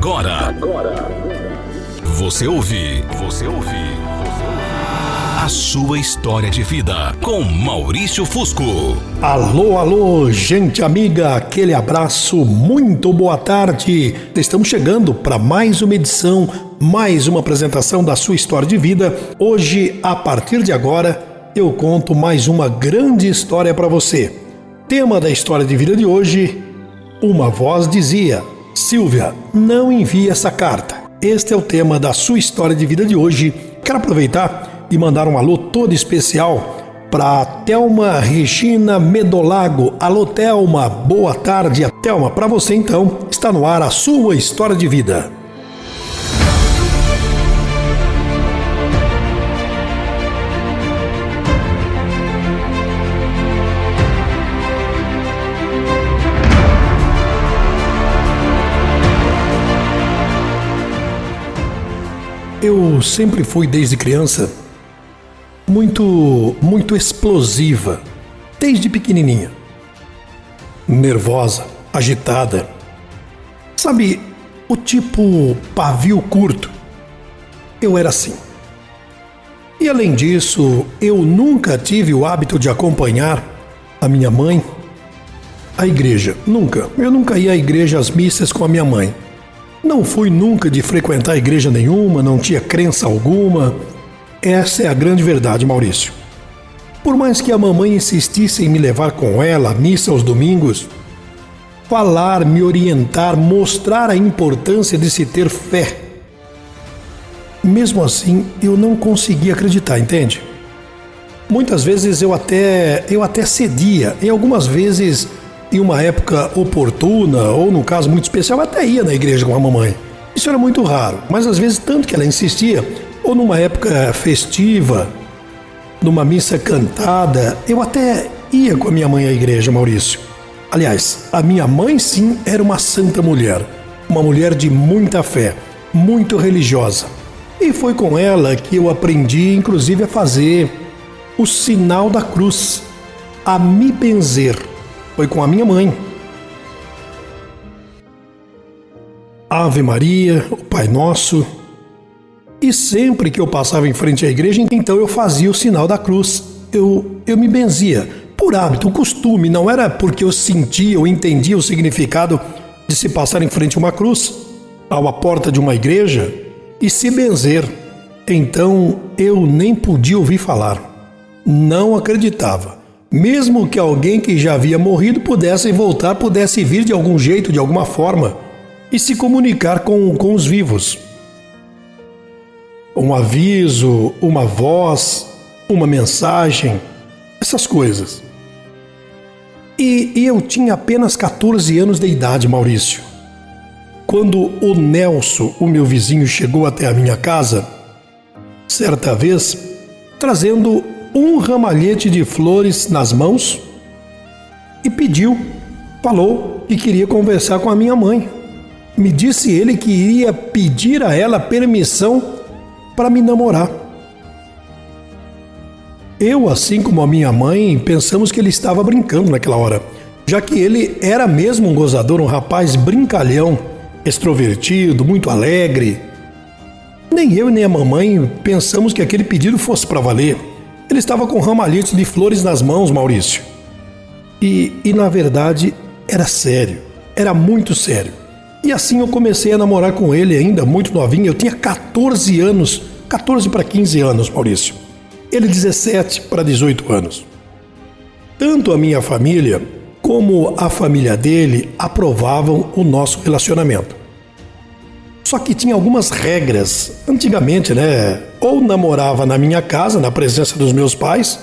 Agora. Você ouve. A sua história de vida com Maurício Fusco. Alô, alô, gente amiga, aquele abraço, muito boa tarde. Estamos chegando para mais uma edição, mais uma apresentação da sua história de vida. Hoje, a partir de agora, eu conto mais uma grande história para você. Tema da história de vida de hoje: uma voz dizia: Silvia, não envie essa carta. Este é o tema da sua história de vida de hoje. Quero aproveitar e mandar um alô todo especial para Thelma Regina Medolago. Alô, Thelma, boa tarde. Thelma, para você então, está no ar a sua história de vida. Eu sempre fui, desde criança, muito explosiva, desde pequenininha. Nervosa, agitada. Sabe, o tipo pavio curto. Eu era assim. E além disso, eu nunca tive o hábito de acompanhar a minha mãe à igreja. Nunca. Eu nunca ia à igreja, às missas com a minha mãe. Não fui nunca de frequentar igreja nenhuma, não tinha crença alguma. Essa é a grande verdade, Maurício. Por mais que a mamãe insistisse em me levar com ela à missa aos domingos, falar, me orientar, mostrar a importância de se ter fé, mesmo assim eu não conseguia acreditar, entende? Muitas vezes eu até cedia, e algumas vezes, em uma época oportuna, ou num caso muito especial, até ia na igreja com a mamãe. Isso era muito raro, mas às vezes tanto que ela insistia, ou numa época festiva, numa missa cantada, eu até ia com a minha mãe à igreja, Maurício. Aliás, a minha mãe sim era uma santa mulher, uma mulher de muita fé, muito religiosa. E foi com ela que eu aprendi, inclusive, a fazer o sinal da cruz, a me benzer. Foi com a minha mãe. Ave Maria, o Pai Nosso. E sempre que eu passava em frente à igreja, então eu fazia o sinal da cruz. Eu me benzia, por hábito, um costume. Não era porque eu sentia ou entendia o significado de se passar em frente a uma cruz, à porta de uma igreja, e se benzer. Então eu nem podia ouvir falar. Não acreditava. Mesmo que alguém que já havia morrido pudesse voltar, pudesse vir de algum jeito, de alguma forma, e se comunicar com os vivos. Um aviso, uma voz, uma mensagem, essas coisas. E eu tinha apenas 14 anos de idade, Maurício. Quando o Nelson, o meu vizinho, chegou até a minha casa, certa vez, trazendo um ramalhete de flores nas mãos, e falou que queria conversar com a minha mãe. Me disse ele que iria pedir a ela permissão para me namorar. Eu, assim como a minha mãe, pensamos que ele estava brincando naquela hora, já que ele era mesmo um gozador, um rapaz brincalhão, extrovertido, muito alegre. Nem eu nem a mamãe pensamos que aquele pedido fosse para valer. Ele estava com ramalhetes de flores nas mãos, Maurício. E na verdade, era sério. Era muito sério. E assim eu comecei a namorar com ele ainda muito novinho. Eu tinha 14 anos, 14 para 15 anos, Maurício. Ele 17 para 18 anos. Tanto a minha família como a família dele aprovavam o nosso relacionamento. Só que tinha algumas regras. Antigamente, ou namorava na minha casa, na presença dos meus pais,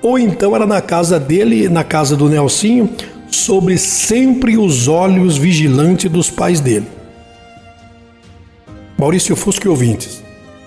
ou então era na casa dele, na casa do Nelsinho, sobre sempre os olhos vigilantes dos pais dele. Maurício Fusco e ouvintes,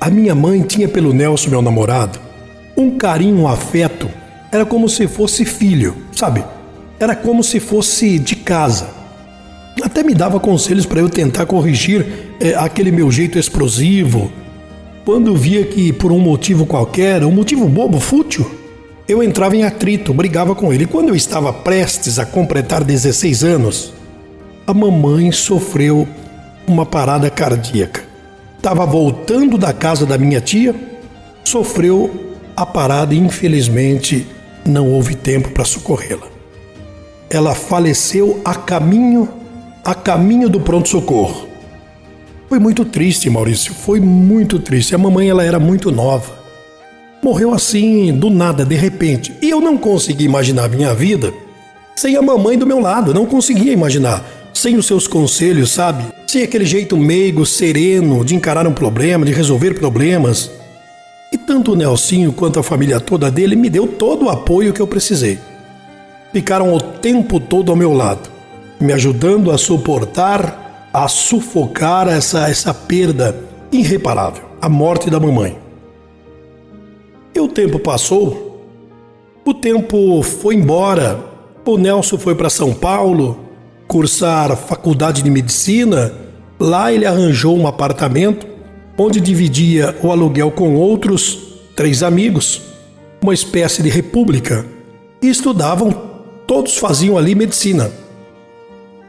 a minha mãe tinha pelo Nelson, meu namorado, um carinho, um afeto. Era como se fosse filho, sabe? Era como se fosse de casa. Até me dava conselhos para eu tentar corrigir aquele meu jeito explosivo. Quando via que por um motivo qualquer, um motivo bobo, fútil, eu entrava em atrito, brigava com ele. Quando eu estava prestes a completar 16 anos, a mamãe sofreu uma parada cardíaca. Estava voltando da casa da minha tia, sofreu a parada e infelizmente não houve tempo para socorrê-la. Ela faleceu a caminho do pronto-socorro. Foi muito triste, Maurício, foi muito triste. A mamãe, ela era muito nova. Morreu assim, do nada, de repente. E eu não consegui imaginar a minha vida sem a mamãe do meu lado. Não conseguia imaginar. Sem os seus conselhos, sabe? Sem aquele jeito meigo, sereno, de encarar um problema, de resolver problemas. E tanto o Nelsinho quanto a família toda dele me deu todo o apoio que eu precisei. Ficaram o tempo todo ao meu lado, me ajudando a suportar, a sufocar essa perda irreparável, a morte da mamãe. E o tempo passou, o tempo foi embora, o Nelson foi para São Paulo cursar faculdade de medicina. Lá ele arranjou um apartamento onde dividia o aluguel com outros 3 amigos, uma espécie de república, e estudavam, todos faziam ali medicina.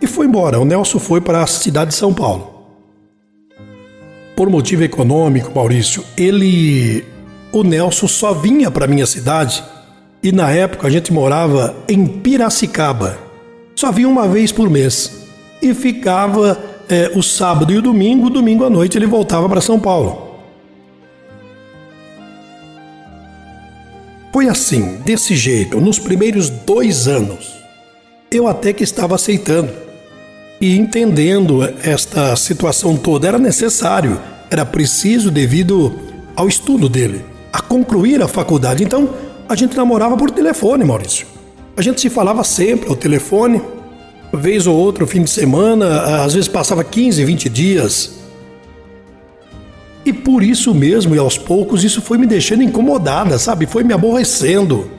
E foi embora, o Nelson foi para a cidade de São Paulo. Por motivo econômico, Maurício, o Nelson só vinha para minha cidade, e na época a gente morava em Piracicaba. Só vinha uma vez por mês e ficava o sábado e o domingo à noite ele voltava para São Paulo. Foi assim, desse jeito, nos primeiros 2 anos. Eu até que estava aceitando e entendendo esta situação toda. Era necessário, era preciso devido ao estudo dele, a concluir a faculdade. Então, a gente namorava por telefone, Maurício. A gente se falava sempre ao telefone, vez ou outra, fim de semana, às vezes passava 15, 20 dias. E por isso mesmo, e aos poucos, isso foi me deixando incomodada, sabe? Foi me aborrecendo.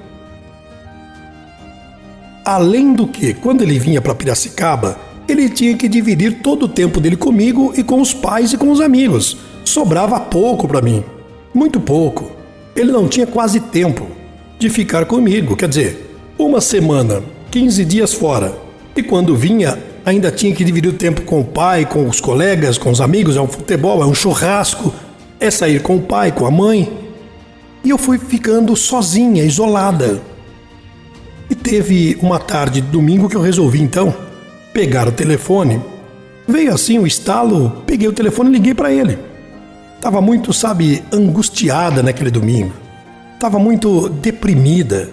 Além do que, quando ele vinha para Piracicaba, ele tinha que dividir todo o tempo dele comigo e com os pais e com os amigos. Sobrava pouco para mim, muito pouco. Ele não tinha quase tempo de ficar comigo, quer dizer, uma semana, 15 dias fora. E quando vinha, ainda tinha que dividir o tempo com o pai, com os colegas, com os amigos. É um futebol, é um churrasco, é sair com o pai, com a mãe. E eu fui ficando sozinha, isolada. E teve uma tarde de domingo que eu resolvi então pegar o telefone. Veio assim o estalo, peguei o telefone e liguei para ele. Estava muito, sabe, angustiada naquele domingo. Estava muito deprimida.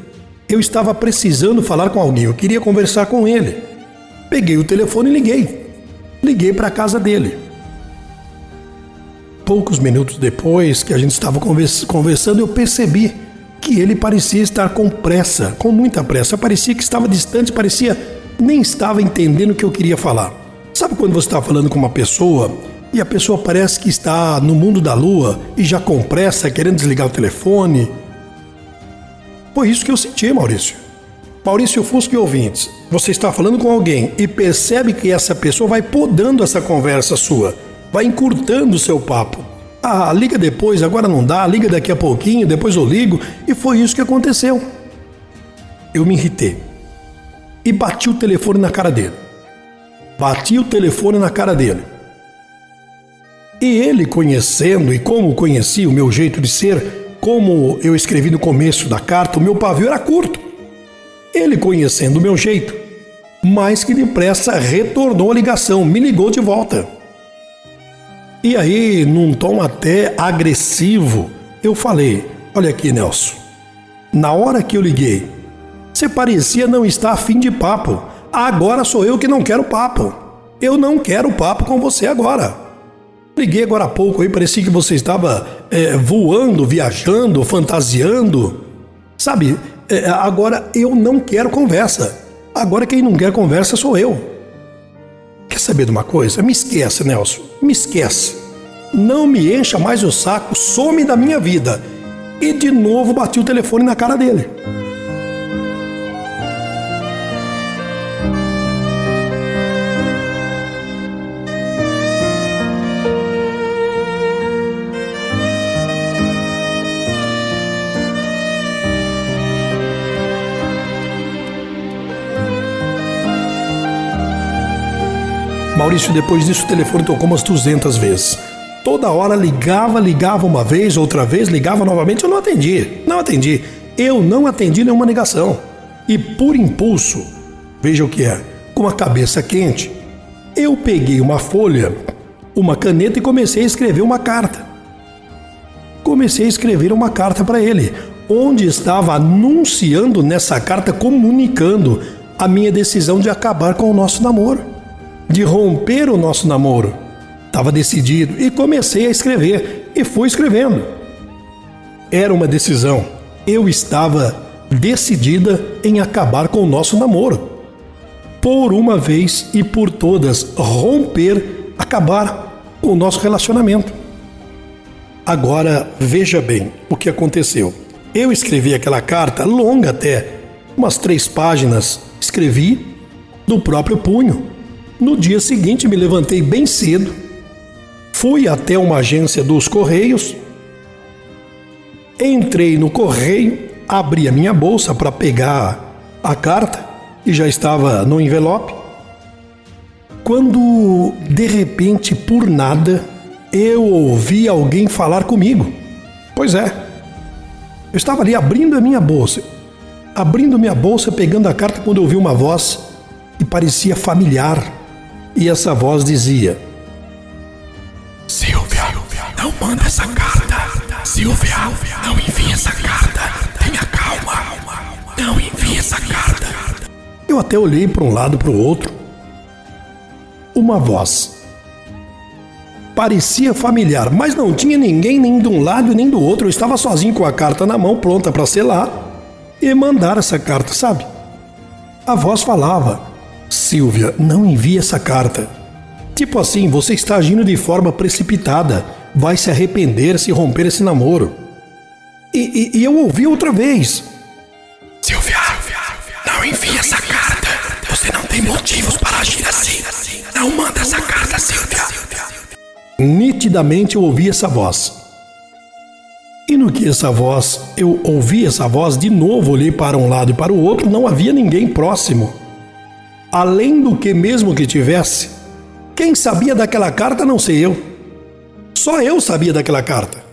Eu estava precisando falar com alguém, eu queria conversar com ele. Peguei o telefone e liguei. Liguei para a casa dele. Poucos minutos depois que a gente estava conversando, eu percebi que ele parecia estar com pressa, com muita pressa. Parecia que estava distante, nem estava entendendo o que eu queria falar. Sabe quando você está falando com uma pessoa e a pessoa parece que está no mundo da lua e já com pressa, querendo desligar o telefone? Foi isso que eu senti, Maurício. Maurício Fusco e ouvintes, você está falando com alguém e percebe que essa pessoa vai podando essa conversa sua, vai encurtando o seu papo. Ah, liga depois, agora não dá, liga daqui a pouquinho, depois eu ligo. E foi isso que aconteceu. Eu me irritei e bati o telefone na cara dele. E ele, conhecendo e como conhecia o meu jeito de ser, como eu escrevi no começo da carta, o meu pavio era curto. Ele, conhecendo o meu jeito, mais que depressa retornou a ligação, me ligou de volta. E aí, num tom até agressivo, eu falei: olha aqui, Nelson, na hora que eu liguei, você parecia não estar afim de papo. Agora sou eu que não quero papo. Eu não quero papo com você agora. Liguei agora há pouco aí, parecia que você estava voando, viajando, fantasiando. Sabe, agora eu não quero conversa. Agora quem não quer conversa sou eu. Quer saber de uma coisa? Me esquece, Nelson. Me esquece. Não me encha mais o saco, some da minha vida. E de novo bati o telefone na cara dele. Maurício, depois disso o telefone tocou umas 200 vezes. Toda hora ligava uma vez, outra vez, ligava novamente. Eu não atendi. Eu não atendi nenhuma ligação. E por impulso, veja o que é, com a cabeça quente, eu peguei uma folha, uma caneta e comecei a escrever uma carta. Comecei a escrever uma carta para ele, onde estava anunciando nessa carta, comunicando a minha decisão de acabar com o nosso namoro, de romper o nosso namoro. Estava decidido e comecei a escrever e fui escrevendo. Era uma decisão. Eu estava decidida em acabar com o nosso namoro. Por uma vez e por todas, romper, acabar com o nosso relacionamento. Agora, veja bem o que aconteceu. Eu escrevi aquela carta, longa até, umas 3 páginas, escrevi do próprio punho. No dia seguinte, me levantei bem cedo, fui até uma agência dos Correios, entrei no correio, abri a minha bolsa para pegar a carta, que já estava no envelope, quando, de repente, por nada, eu ouvi alguém falar comigo. Pois é, eu estava ali abrindo minha bolsa, pegando a carta, quando eu ouvi uma voz que parecia familiar, e essa voz dizia: Silvia, não manda essa carta. Silvia, não envia essa carta. Tenha calma. Não envie essa carta. Eu até olhei para um lado e para o outro. Uma voz. Parecia familiar, mas não tinha ninguém nem de um lado nem do outro. Eu estava sozinho com a carta na mão, pronta para selar e mandar essa carta, sabe? A voz falava: Silvia, não envie essa carta. Tipo assim, você está agindo de forma precipitada. Vai se arrepender se romper esse namoro. E eu ouvi outra vez: Silvia, não envie essa carta. Você não tem motivos para agir assim. Não manda essa carta, Silvia. Nitidamente eu ouvi essa voz. E no que eu ouvi essa voz, de novo olhei para um lado e para o outro, não havia ninguém próximo. Além do que, mesmo que tivesse, quem sabia daquela carta não sei eu. Só eu sabia daquela carta.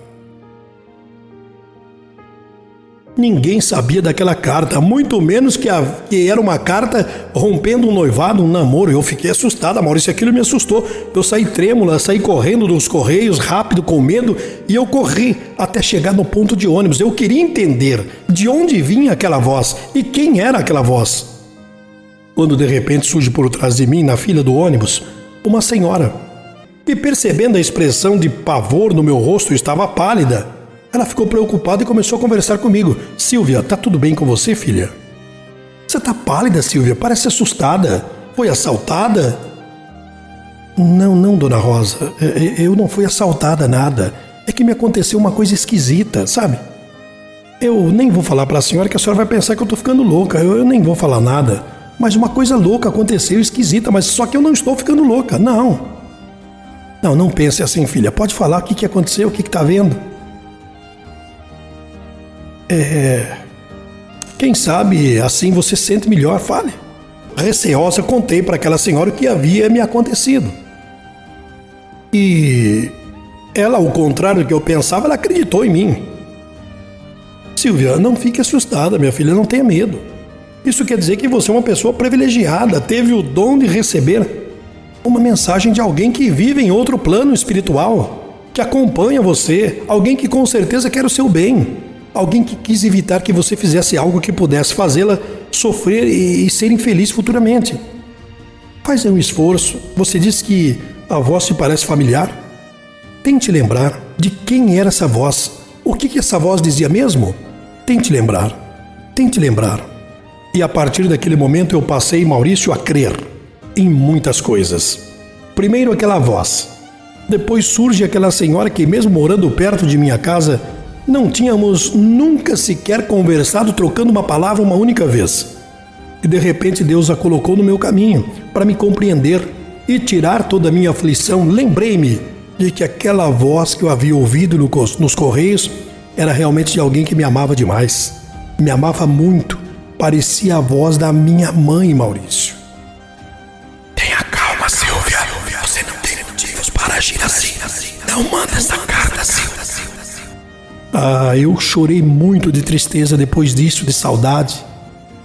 Ninguém sabia daquela carta, muito menos que era uma carta rompendo um noivado, um namoro. Eu fiquei assustada, Maurício, aquilo me assustou. Eu saí trêmula, saí correndo dos Correios, rápido, com medo, e eu corri até chegar no ponto de ônibus. Eu queria entender de onde vinha aquela voz e quem era aquela voz. Quando de repente surge por trás de mim, na fila do ônibus, uma senhora. E percebendo a expressão de pavor no meu rosto, estava pálida. Ela ficou preocupada e começou a conversar comigo. Silvia, tá tudo bem com você, filha? Você tá pálida, Silvia, parece assustada. Foi assaltada? Não, dona Rosa, eu não fui assaltada, nada. É que me aconteceu uma coisa esquisita, sabe? Eu nem vou falar pra senhora que a senhora vai pensar que eu tô ficando louca. Eu nem vou falar nada. Mas uma coisa louca aconteceu, esquisita, mas só que eu não estou ficando louca, não. Não pense assim, filha. Pode falar o que aconteceu, o que tá vendo? Quem sabe assim você se sente melhor, fale. Receosa, contei para aquela senhora o que havia me acontecido. E ela, ao contrário do que eu pensava, ela acreditou em mim. Silvia, não fique assustada, minha filha, não tenha medo. Isso quer dizer que você é uma pessoa privilegiada, teve o dom de receber uma mensagem de alguém que vive em outro plano espiritual, que acompanha você, alguém que com certeza quer o seu bem, alguém que quis evitar que você fizesse algo que pudesse fazê-la sofrer e ser infeliz futuramente. Faz um esforço. Você disse que a voz te parece familiar? Tente lembrar de quem era essa voz. O que essa voz dizia mesmo? Tente lembrar. E a partir daquele momento eu passei, Maurício, a crer em muitas coisas. Primeiro aquela voz. Depois surge aquela senhora que, mesmo morando perto de minha casa, não tínhamos nunca sequer conversado, trocando uma palavra uma única vez. E de repente Deus a colocou no meu caminho para me compreender e tirar toda a minha aflição. Lembrei-me de que aquela voz que eu havia ouvido nos Correios era realmente de alguém que me amava demais. Me amava muito. Parecia a voz da minha mãe, Maurício. Tenha calma, Silvia. Não manda essa carta, Silvia. Eu chorei muito de tristeza depois disso, de saudade.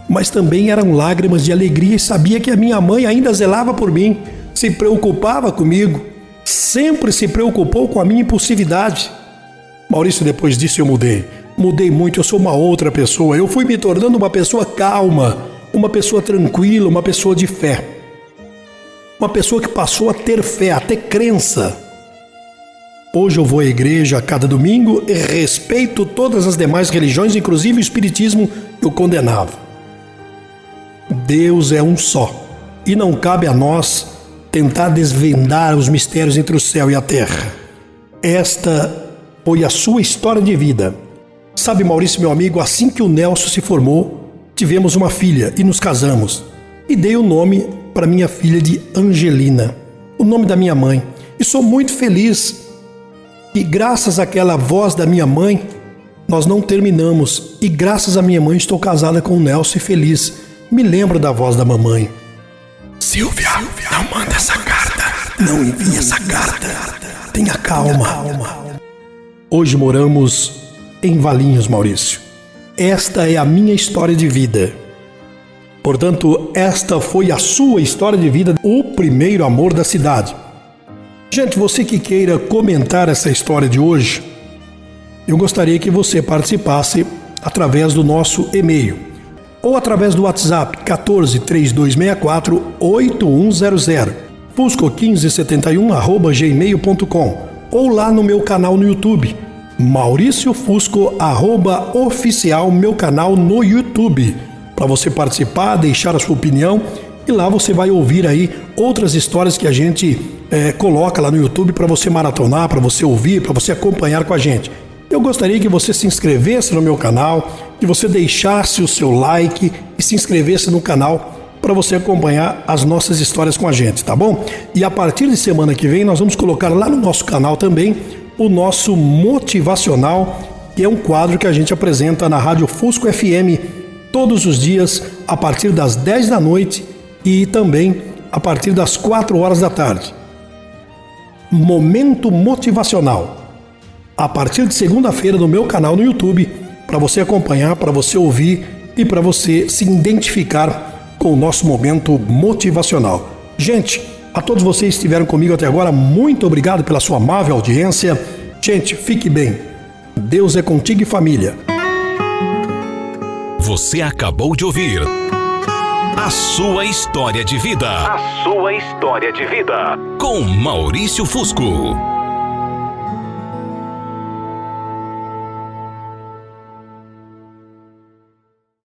Mas também eram lágrimas de alegria e sabia que a minha mãe ainda zelava por mim, se preocupava comigo, sempre se preocupou com a minha impulsividade. Maurício, depois disso eu mudei muito, eu sou uma outra pessoa, eu fui me tornando uma pessoa calma, uma pessoa tranquila, uma pessoa de fé. Uma pessoa que passou a ter fé, a ter crença. Hoje eu vou à igreja a cada domingo e respeito todas as demais religiões, inclusive o espiritismo eu condenava. Deus é um só, e não cabe a nós tentar desvendar os mistérios entre o céu e a terra. Esta foi a sua história de vida. Sabe, Maurício, meu amigo, assim que o Nelson se formou, tivemos uma filha e nos casamos. E dei o nome para minha filha de Angelina, o nome da minha mãe. E sou muito feliz que graças àquela voz da minha mãe, nós não terminamos. E graças à minha mãe estou casada com o Nelson e feliz. Me lembro da voz da mamãe. Silvia, não manda essa carta. Não envie essa carta. Tenha calma. Hoje moramos em Valinhos, Maurício. Esta é a minha história de vida. Portanto, esta foi a sua história de vida, o primeiro amor da cidade. Gente, você que queira comentar essa história de hoje, eu gostaria que você participasse através do nosso e-mail ou através do WhatsApp 14-3264-8100, fusco1571@gmail.com, ou lá no meu canal no YouTube, Maurício Fusco @oficial, meu canal no YouTube, para você participar, deixar a sua opinião, e lá você vai ouvir aí outras histórias que a gente coloca lá no YouTube para você maratonar, para você ouvir, para você acompanhar com a gente. Eu gostaria que você se inscrevesse no meu canal, que você deixasse o seu like e se inscrevesse no canal para você acompanhar as nossas histórias com a gente, tá bom? E a partir de semana que vem nós vamos colocar lá no nosso canal também o nosso Motivacional, que é um quadro que a gente apresenta na Rádio Fusco FM todos os dias a partir das 10 da noite e também a partir das 4 horas da tarde. Momento Motivacional. A partir de segunda-feira no meu canal no YouTube, para você acompanhar, para você ouvir e para você se identificar com o nosso momento motivacional. Gente, a todos vocês que estiveram comigo até agora, muito obrigado pela sua amável audiência. Gente, fique bem. Deus é contigo e família. Você acabou de ouvir A Sua História de Vida. A Sua História de Vida. Com Maurício Fusco.